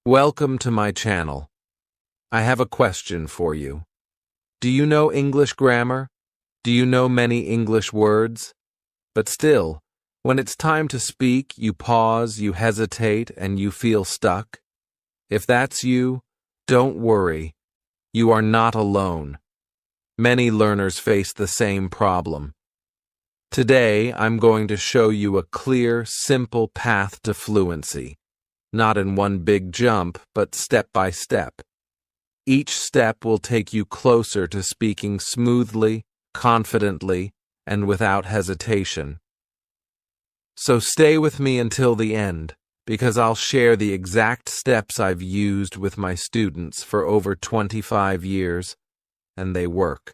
Welcome to my channel. I have a question for you. Do you know English grammar? Do you know many English words? But still, when it's time to speak, you pause, you hesitate, and you feel stuck. If that's you, don't worry. You are not alone. Many learners face the same problem. Today, I'm going to show you a clear, simple path to fluency. Not in one big jump, but step by step. Each step will take you closer to speaking smoothly, confidently, and without hesitation. So stay with me until the end, because I'll share the exact steps I've used with my students for over 25 years, and they work.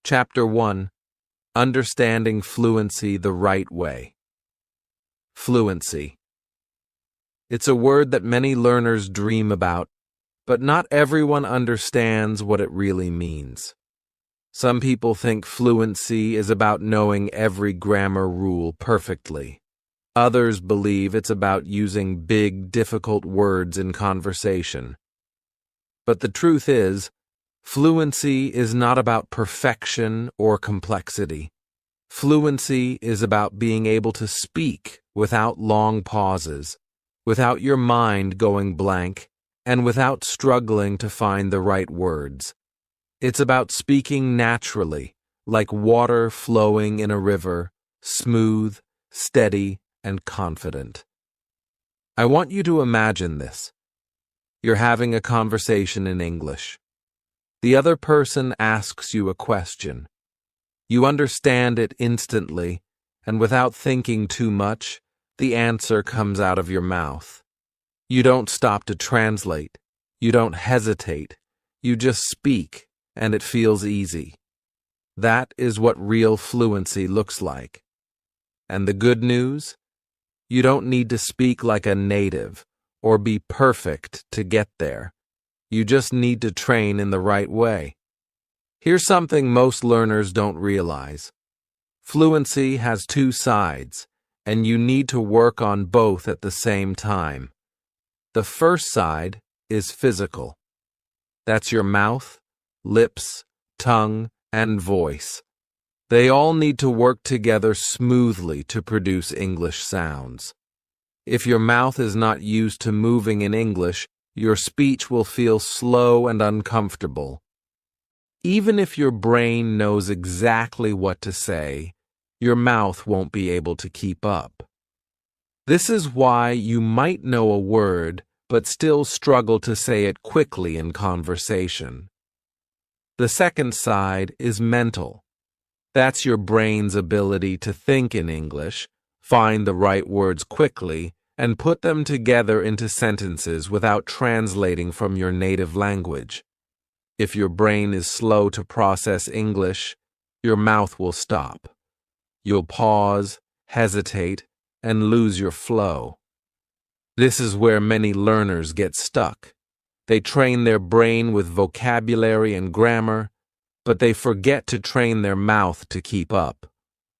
Chapter 1: Understanding Fluency the Right Way. Fluency. It's a word that many learners dream about, but not everyone understands what it really means. Some people think fluency is about knowing every grammar rule perfectly. Others believe it's about using big, difficult words in conversation. But the truth is, fluency is not about perfection or complexity. Fluency is about being able to speak without long pauses, without your mind going blank, and without struggling to find the right words. It's about speaking naturally, like water flowing in a river, smooth, steady, and confident. I want you to imagine this. You're having a conversation in English. The other person asks you a question. You understand it instantly, and without thinking too much, the answer comes out of your mouth. You don't stop to translate. You don't hesitate. You just speak, and it feels easy. That is what real fluency looks like. And the good news? You don't need to speak like a native or be perfect to get there. You just need to train in the right way. Here's something most learners don't realize. Fluency has two sides, and you need to work on both at the same time. The first side is physical. That's your mouth, lips, tongue, and voice. They all need to work together smoothly to produce English sounds. If your mouth is not used to moving in English, your speech will feel slow and uncomfortable. Even if your brain knows exactly what to say, your mouth won't be able to keep up. This is why you might know a word, but still struggle to say it quickly in conversation. The second side is mental. That's your brain's ability to think in English, find the right words quickly, and put them together into sentences without translating from your native language. If your brain is slow to process English, your mouth will stop. You'll pause, hesitate, and lose your flow. This is where many learners get stuck. They train their brain with vocabulary and grammar, but they forget to train their mouth to keep up.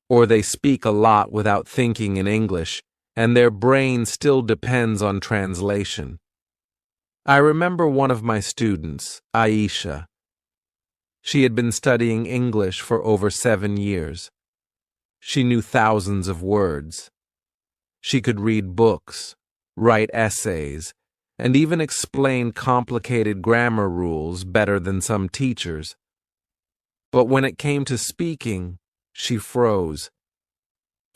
Or they speak a lot without thinking in English, and their brain still depends on translation. I remember one of my students, Aisha. She had been studying English for over 7 years. She knew thousands of words. She could read books, write essays, and even explain complicated grammar rules better than some teachers. But when it came to speaking, she froze.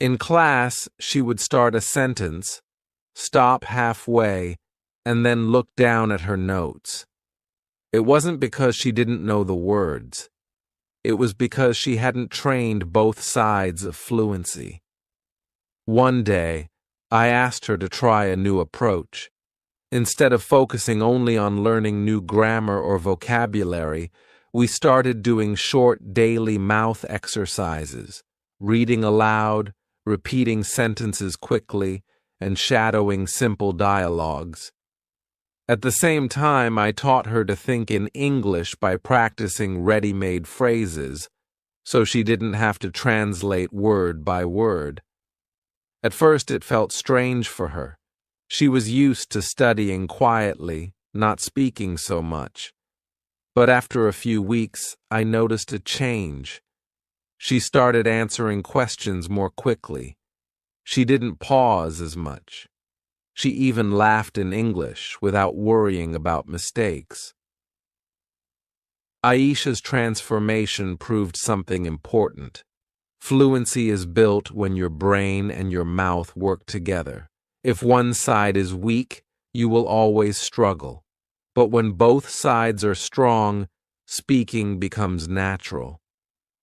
In class, she would start a sentence, stop halfway, and then look down at her notes. It wasn't because she didn't know the words. It was because she hadn't trained both sides of fluency. One day, I asked her to try a new approach. Instead of focusing only on learning new grammar or vocabulary, we started doing short daily mouth exercises, reading aloud, repeating sentences quickly, and shadowing simple dialogues. At the same time, I taught her to think in English by practicing ready-made phrases, so she didn't have to translate word by word. At first it felt strange for her. She was used to studying quietly, not speaking so much. But after a few weeks, I noticed a change. She started answering questions more quickly. She didn't pause as much. She even laughed in English without worrying about mistakes. Aisha's transformation proved something important. Fluency is built when your brain and your mouth work together. If one side is weak, you will always struggle. But when both sides are strong, speaking becomes natural.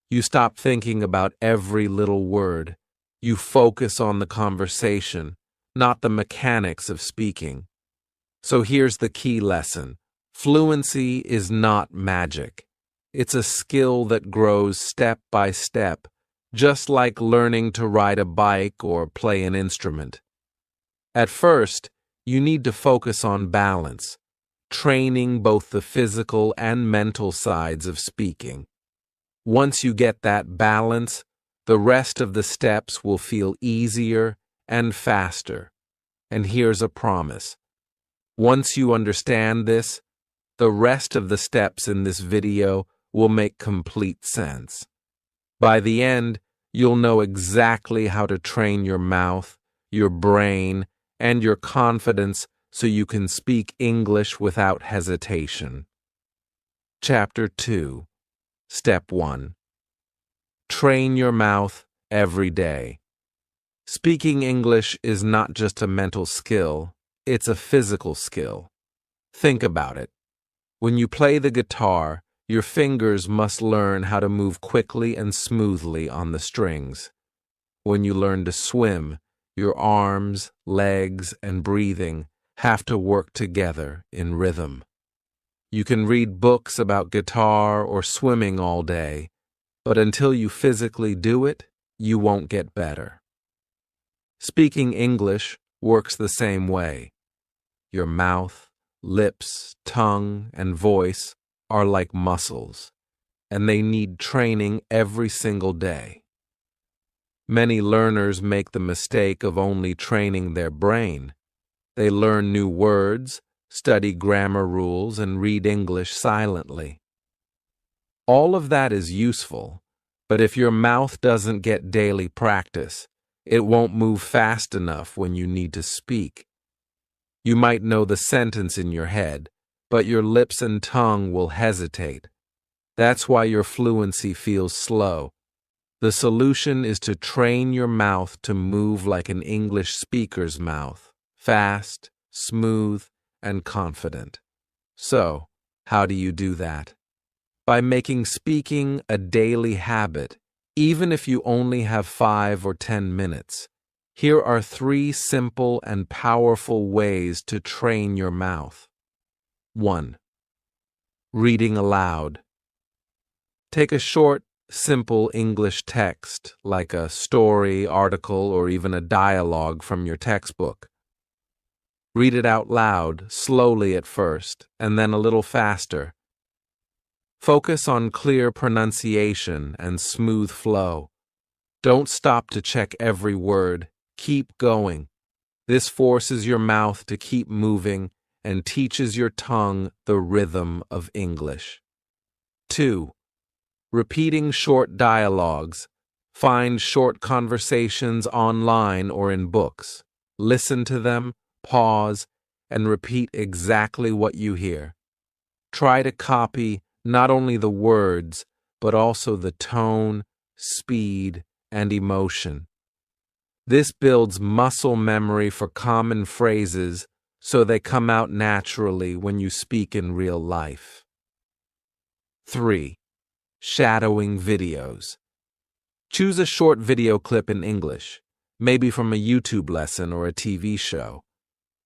You stop thinking about every little word. You focus on the conversation, not the mechanics of speaking. So here's the key lesson. Fluency is not magic. It's a skill that grows step by step, just like learning to ride a bike or play an instrument. At first, you need to focus on balance, training both the physical and mental sides of speaking. Once you get that balance, the rest of the steps will feel easier and faster. And here's a promise. Once you understand this, the rest of the steps in this video will make complete sense. By the end, you'll know exactly how to train your mouth, your brain, and your confidence so you can speak English without hesitation. Chapter 2. Step 1. Train your mouth every day. Speaking English is not just a mental skill, it's a physical skill. Think about it. When you play the guitar, your fingers must learn how to move quickly and smoothly on the strings. When you learn to swim, your arms, legs, and breathing have to work together in rhythm. You can read books about guitar or swimming all day, but until you physically do it, you won't get better. Speaking English works the same way. Your mouth, lips, tongue, and voice are like muscles, and they need training every single day. Many learners make the mistake of only training their brain. They learn new words, study grammar rules, and read English silently. All of that is useful, but if your mouth doesn't get daily practice, it won't move fast enough when you need to speak. You might know the sentence in your head, but your lips and tongue will hesitate. That's why your fluency feels slow. The solution is to train your mouth to move like an English speaker's mouth, fast, smooth, and confident. So, how do you do that? By making speaking a daily habit, even if you only have 5 or 10 minutes. Here are 3 simple and powerful ways to train your mouth. 1. Reading aloud. Take a short, simple English text, like a story, article, or even a dialogue from your textbook. Read it out loud, slowly at first, and then a little faster. Focus on clear pronunciation and smooth flow. Don't stop to check every word. Keep going. This forces your mouth to keep moving and teaches your tongue the rhythm of English. 2. Repeating short dialogues. Find short conversations online or in books. Listen to them, pause, and repeat exactly what you hear. Try to copy not only the words, but also the tone, speed, and emotion. This builds muscle memory for common phrases so they come out naturally when you speak in real life. 3. Shadowing videos. Choose a short video clip in English, maybe from a YouTube lesson or a TV show.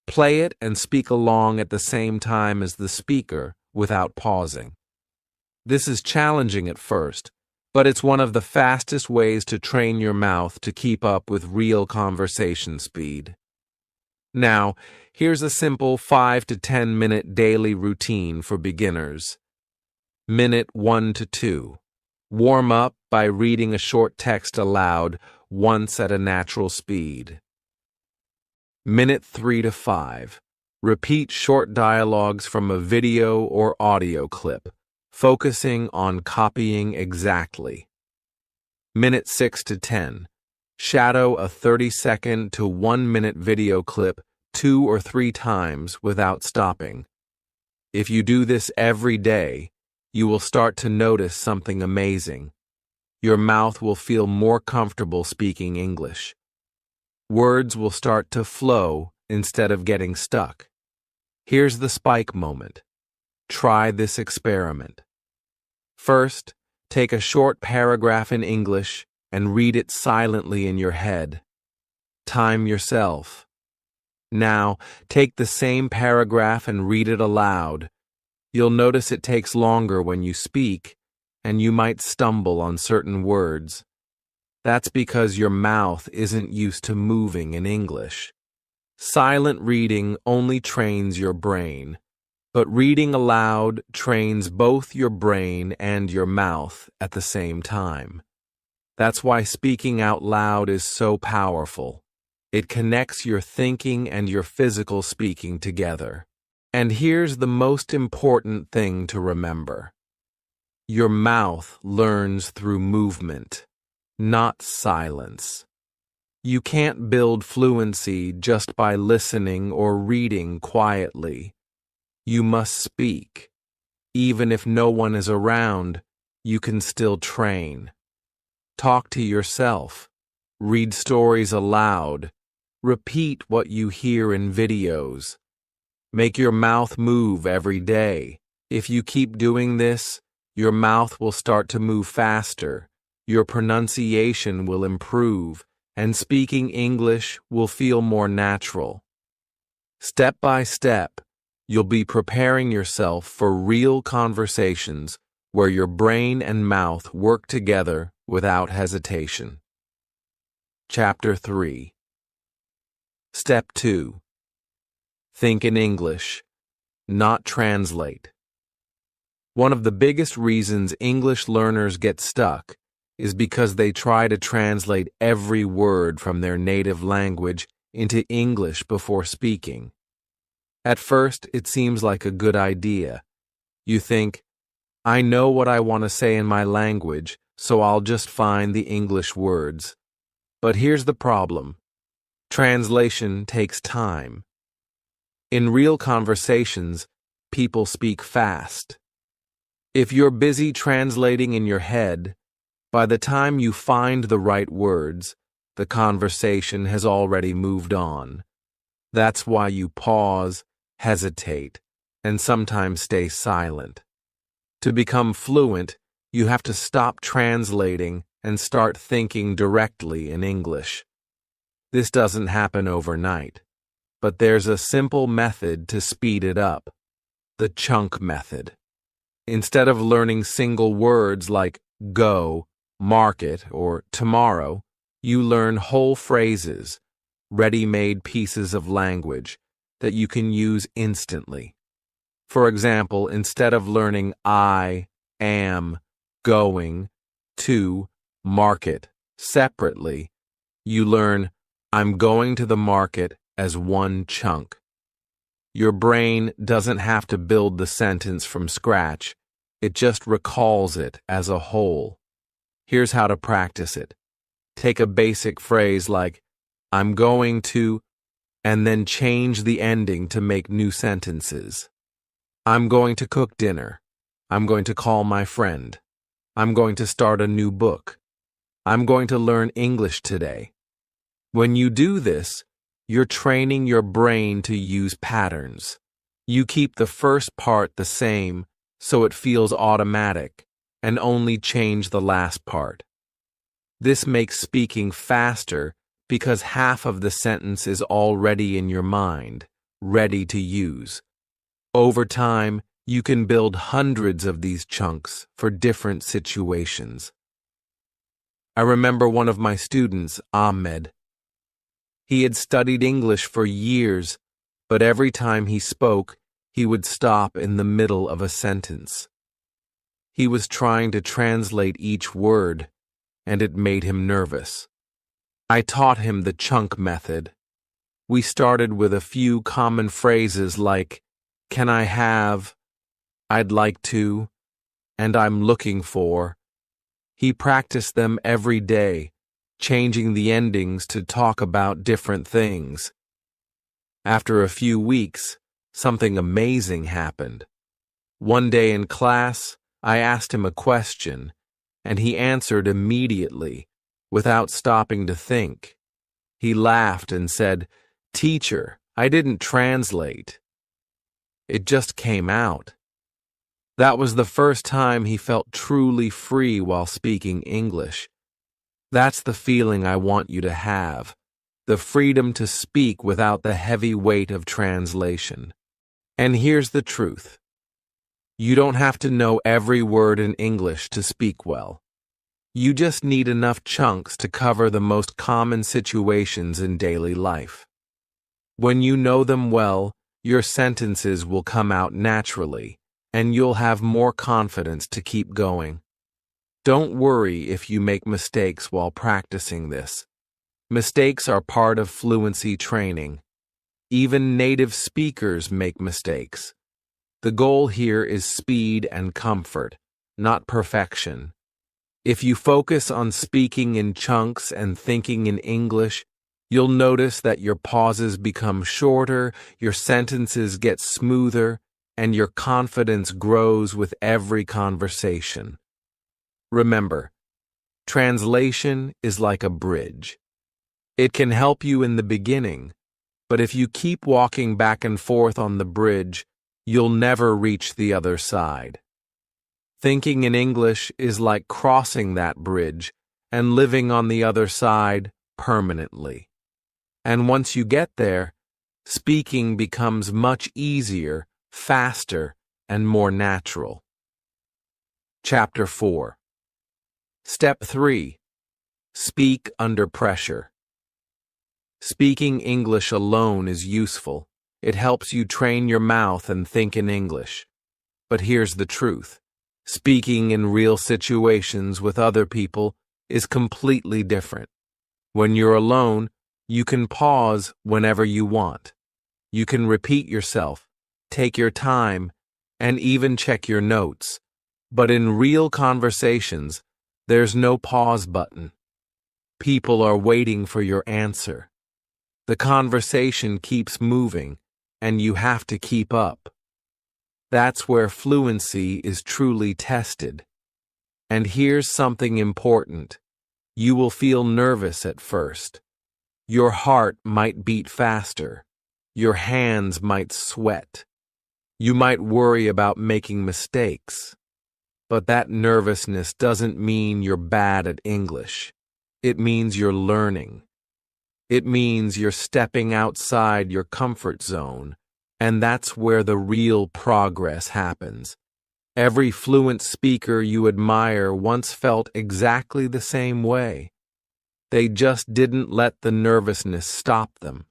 Play it and speak along at the same time as the speaker without pausing. This is challenging at first, but it's one of the fastest ways to train your mouth to keep up with real conversation speed. Now, here's a simple 5 to 10 minute daily routine for beginners. Minute 1 to 2. Warm up by reading a short text aloud once at a natural speed. Minute 3 to 5. Repeat short dialogues from a video or audio clip, focusing on copying exactly. Minute 6 to 10. Shadow a 30-second to 1-minute video clip 2 or 3 times without stopping. If you do this every day, you will start to notice something amazing. Your mouth will feel more comfortable speaking English. Words will start to flow instead of getting stuck. Here's the spike moment. Try this experiment. First, take a short paragraph in English and read it silently in your head. Time yourself. Now, take the same paragraph and read it aloud. You'll notice it takes longer when you speak, and you might stumble on certain words. That's because your mouth isn't used to moving in English. Silent reading only trains your brain, but reading aloud trains both your brain and your mouth at the same time. That's why speaking out loud is so powerful. It connects your thinking and your physical speaking together. And here's the most important thing to remember. Your mouth learns through movement, not silence. You can't build fluency just by listening or reading quietly. You must speak. Even if no one is around, you can still train. Talk to yourself. Read stories aloud. Repeat what you hear in videos. Make your mouth move every day. If you keep doing this, your mouth will start to move faster. Your pronunciation will improve, and speaking English will feel more natural. Step by step, you'll be preparing yourself for real conversations where your brain and mouth work together without hesitation. Chapter 3. Step 2. Think in English, not translate. One of the biggest reasons English learners get stuck is because they try to translate every word from their native language into English before speaking. At first, it seems like a good idea. You think, I know what I want to say in my language, so I'll just find the English words. But here's the problem. Translation takes time. In real conversations, people speak fast. If you're busy translating in your head, by the time you find the right words, the conversation has already moved on. That's why you pause, hesitate, and sometimes stay silent. To become fluent, you have to stop translating and start thinking directly in English. This doesn't happen overnight, but there's a simple method to speed it up: the chunk method. Instead of learning single words like go, market, or tomorrow, you learn whole phrases, ready-made pieces of language that you can use instantly. For example, instead of learning I am going to market separately, you learn I'm going to the market as one chunk. Your brain doesn't have to build the sentence from scratch, it just recalls it as a whole. Here's how to practice it. Take a basic phrase like, I'm going to, and then change the ending to make new sentences. I'm going to cook dinner. I'm going to call my friend. I'm going to start a new book. I'm going to learn English today. When you do this, you're training your brain to use patterns. You keep the first part the same so it feels automatic, and only change the last part. This makes speaking faster because half of the sentence is already in your mind, ready to use. Over time, you can build hundreds of these chunks for different situations. I remember one of my students, Ahmed. He had studied English for years, but every time he spoke, he would stop in the middle of a sentence. He was trying to translate each word, and it made him nervous. I taught him the chunk method. We started with a few common phrases like, "Can I have?" "I'd like to," and "I'm looking for." He practiced them every day, changing the endings to talk about different things. After a few weeks, something amazing happened. One day in class, I asked him a question, and he answered immediately, without stopping to think. He laughed and said, "Teacher, I didn't translate. It just came out." That was the first time he felt truly free while speaking English. That's the feeling I want you to have, the freedom to speak without the heavy weight of translation. And here's the truth. You don't have to know every word in English to speak well. You just need enough chunks to cover the most common situations in daily life. When you know them well, your sentences will come out naturally, and you'll have more confidence to keep going. Don't worry if you make mistakes while practicing this. Mistakes are part of fluency training. Even native speakers make mistakes. The goal here is speed and comfort, not perfection. If you focus on speaking in chunks and thinking in English, you'll notice that your pauses become shorter, your sentences get smoother, and your confidence grows with every conversation. Remember, translation is like a bridge. It can help you in the beginning, but if you keep walking back and forth on the bridge, you'll never reach the other side. Thinking in English is like crossing that bridge and living on the other side permanently. And once you get there, speaking becomes much easier, faster, and more natural. Chapter 4. Step 3. Speak under pressure. Speaking English alone is useful. It helps you train your mouth and think in English. But here's the truth. Speaking in real situations with other people is completely different. When you're alone, you can pause whenever you want. You can repeat yourself, take your time, and even check your notes. But in real conversations, there's no pause button. People are waiting for your answer. The conversation keeps moving, and you have to keep up. That's where fluency is truly tested. And here's something important. You will feel nervous at first. Your heart might beat faster. Your hands might sweat. You might worry about making mistakes. But that nervousness doesn't mean you're bad at English. It means you're learning. It means you're stepping outside your comfort zone. And that's where the real progress happens. Every fluent speaker you admire once felt exactly the same way. They just didn't let the nervousness stop them.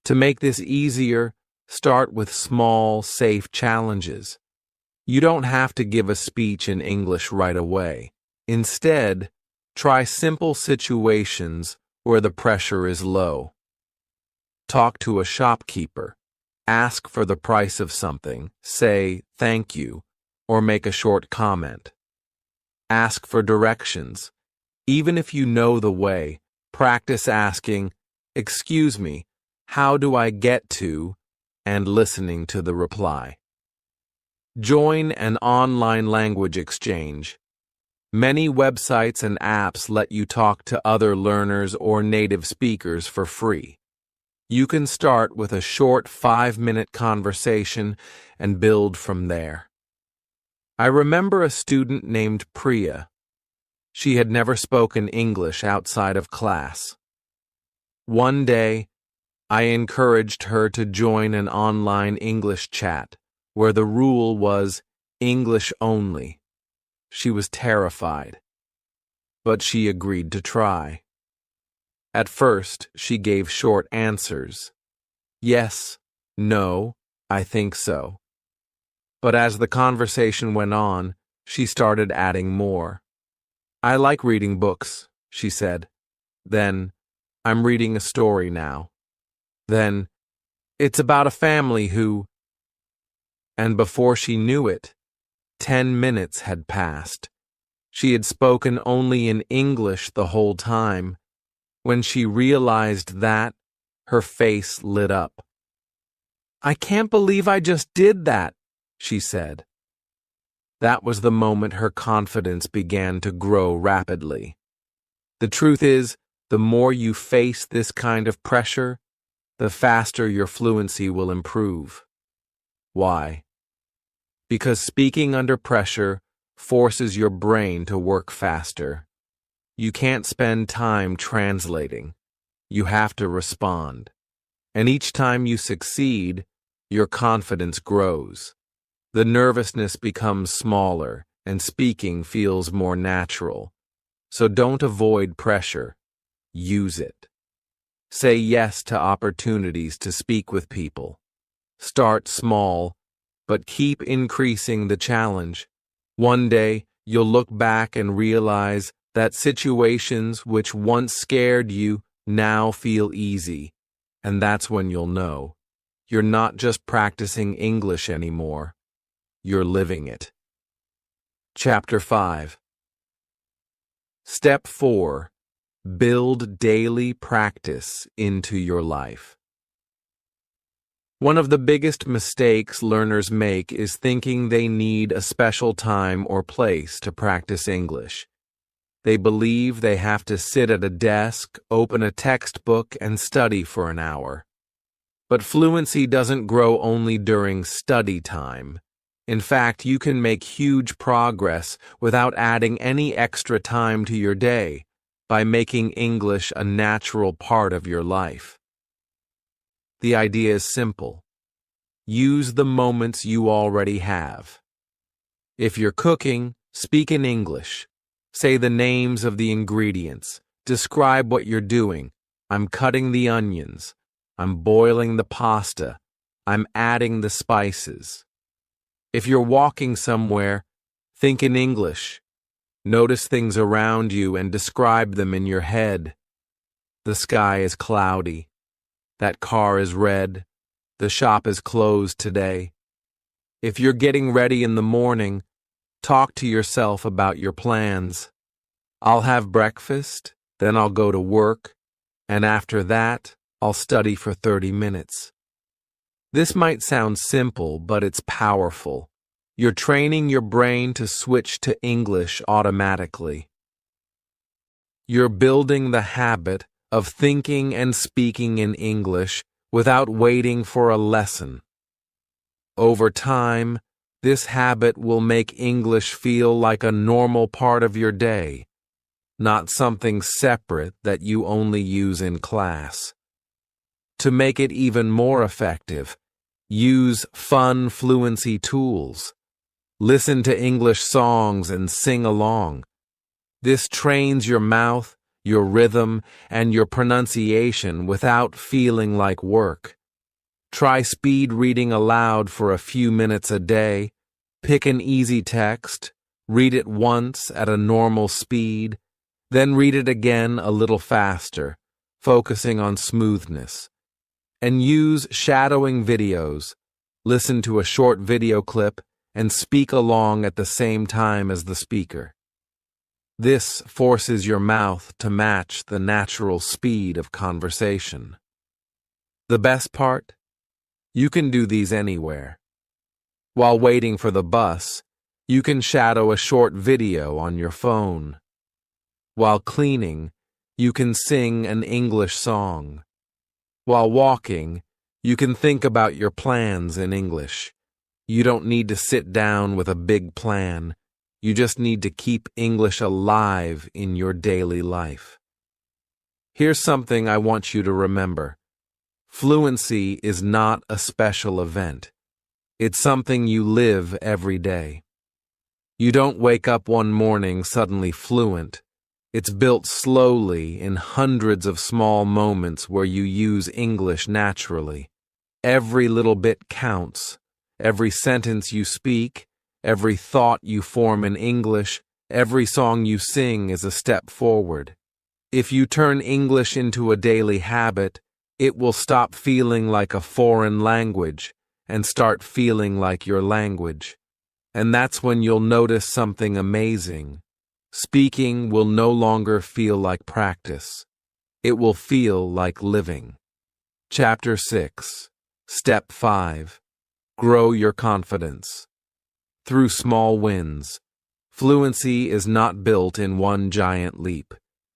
To make this easier, start with small, safe challenges. You don't have to give a speech in English right away. Instead, try simple situations where the pressure is low. Talk to a shopkeeper. Ask for the price of something, say thank you, or make a short comment. Ask for directions. Even if you know the way, practice asking, "Excuse me, how do I get to?" and listening to the reply. Join an online language exchange. Many websites and apps let you talk to other learners or native speakers for free. You can start with a short 5-minute conversation and build from there. I remember a student named Priya. She had never spoken English outside of class. One day, I encouraged her to join an online English chat where the rule was English only. She was terrified, but she agreed to try. At first, she gave short answers. Yes, no, I think so. But as the conversation went on, she started adding more. "I like reading books," she said. Then, "I'm reading a story now." Then, it's about a family who... And before she knew it, 10 minutes had passed. She had spoken only in English the whole time. When she realized that, her face lit up. "I can't believe I just did that," she said. That was the moment her confidence began to grow rapidly. The truth is, the more you face this kind of pressure, the faster your fluency will improve. Why? Because speaking under pressure forces your brain to work faster. You can't spend time translating. You have to respond. And each time you succeed, your confidence grows. The nervousness becomes smaller, and speaking feels more natural. So don't avoid pressure. Use it. Say yes to opportunities to speak with people. Start small, but keep increasing the challenge. One day, you'll look back and realize that situations which once scared you now feel easy, and that's when you'll know you're not just practicing English anymore, you're living it. Chapter 5. Step 4. Build daily practice into your life. One of the biggest mistakes learners make is thinking they need a special time or place to practice English. They believe they have to sit at a desk, open a textbook, and study for an hour. But fluency doesn't grow only during study time. In fact, you can make huge progress without adding any extra time to your day by making English a natural part of your life. The idea is simple. Use the moments you already have. If you're cooking, speak in English. Say the names of the ingredients. Describe what you're doing. I'm cutting the onions. I'm boiling the pasta. I'm adding the spices. If you're walking somewhere, think in English. Notice things around you and describe them in your head. The sky is cloudy. That car is red. The shop is closed today. If you're getting ready in the morning, talk to yourself about your plans. I'll have breakfast, then I'll go to work, and after that, I'll study for 30 minutes. This might sound simple, but it's powerful. You're training your brain to switch to English automatically. You're building the habit of thinking and speaking in English without waiting for a lesson. Over time, this habit will make English feel like a normal part of your day, not something separate that you only use in class. To make it even more effective, use fun fluency tools. Listen to English songs and sing along. This trains your mouth, your rhythm, and your pronunciation without feeling like work. Try speed reading aloud for a few minutes a day. Pick an easy text, read it once at a normal speed, then read it again a little faster, focusing on smoothness. And use shadowing videos. Listen to a short video clip and speak along at the same time as the speaker. This forces your mouth to match the natural speed of conversation. The best part? You can do these anywhere. While waiting for the bus, you can shadow a short video on your phone. While cleaning, you can sing an English song. While walking, you can think about your plans in English. You don't need to sit down with a big plan. You just need to keep English alive in your daily life. Here's something I want you to remember. Fluency is not a special event. It's something you live every day. You don't wake up one morning suddenly fluent. It's built slowly in hundreds of small moments where you use English naturally. Every little bit counts. Every sentence you speak, every thought you form in English, every song you sing is a step forward. If you turn English into a daily habit, It will stop feeling like a foreign language and start feeling like your language. And that's when you'll notice something amazing. Speaking will no longer feel like practice. It will feel like living. Chapter 6, Step 5. Grow your confidence. Through small wins. Fluency is not built in one giant leap.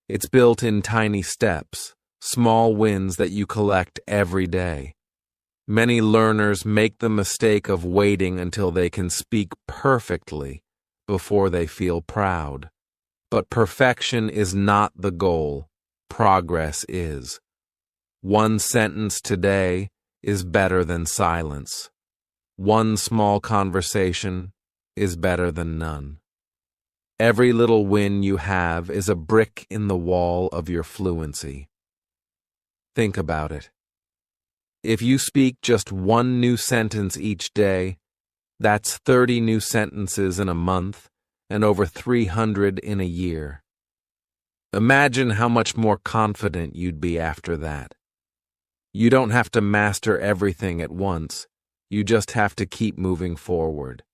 It's built in tiny steps, small wins that you collect every day. Many learners make the mistake of waiting until they can speak perfectly before they feel proud. But perfection is not the goal. Progress is. One sentence today is better than silence. One small conversation is better than none. Every little win you have is a brick in the wall of your fluency. Think about it. If you speak just one new sentence each day, that's 30 new sentences in a month and over 300 in a year. Imagine how much more confident you'd be after that. You don't have to master everything at once. You just have to keep moving forward.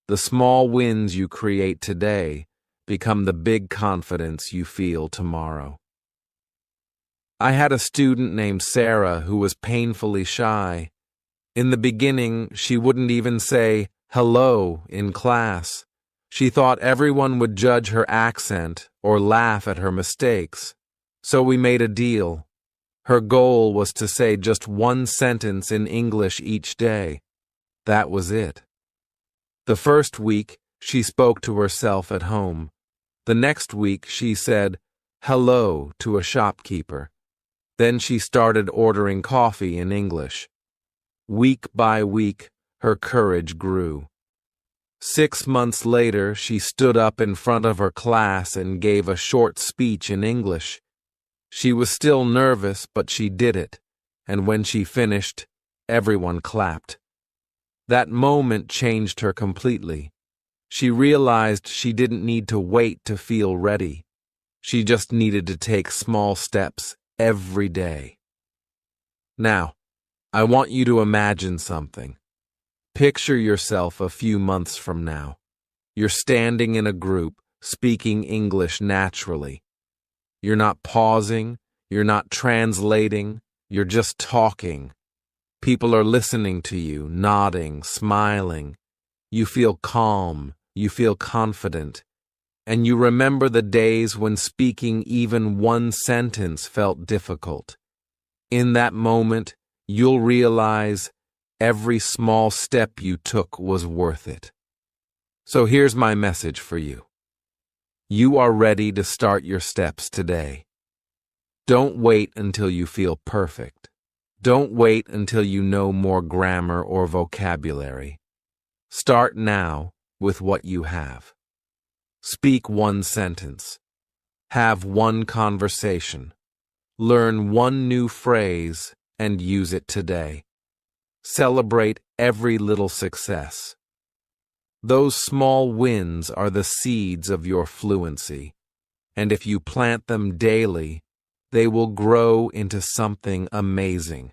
The small wins you create today become the big confidence you feel tomorrow. I had a student named Sarah who was painfully shy. In the beginning, she wouldn't even say hello in class. She thought everyone would judge her accent or laugh at her mistakes. So we made a deal. Her goal was to say just one sentence in English each day. That was it. The first week, she spoke to herself at home. The next week, she said hello to a shopkeeper. Then she started ordering coffee in English. Week by week, her courage grew. 6 months later, she stood up in front of her class and gave a short speech in English. She was still nervous, but she did it, and when she finished, everyone clapped. That moment changed her completely. She realized she didn't need to wait to feel ready. She just needed to take small steps every day. Now, I want you to imagine something. Picture yourself a few months from now. You're standing in a group, speaking English naturally. You're not pausing, you're not translating, you're just talking. People are listening to you, nodding, smiling. You feel calm, you feel confident, and you remember the days when speaking even one sentence felt difficult. In that moment, you'll realize every small step you took was worth it. So here's my message for you. You are ready to start your steps today. Don't wait until you feel perfect. Don't wait until you know more grammar or vocabulary. Start now with what you have. Speak one sentence. Have one conversation. Learn one new phrase and use it today. Celebrate every little success. Those small wins are the seeds of your fluency, and if you plant them daily, they will grow into something amazing.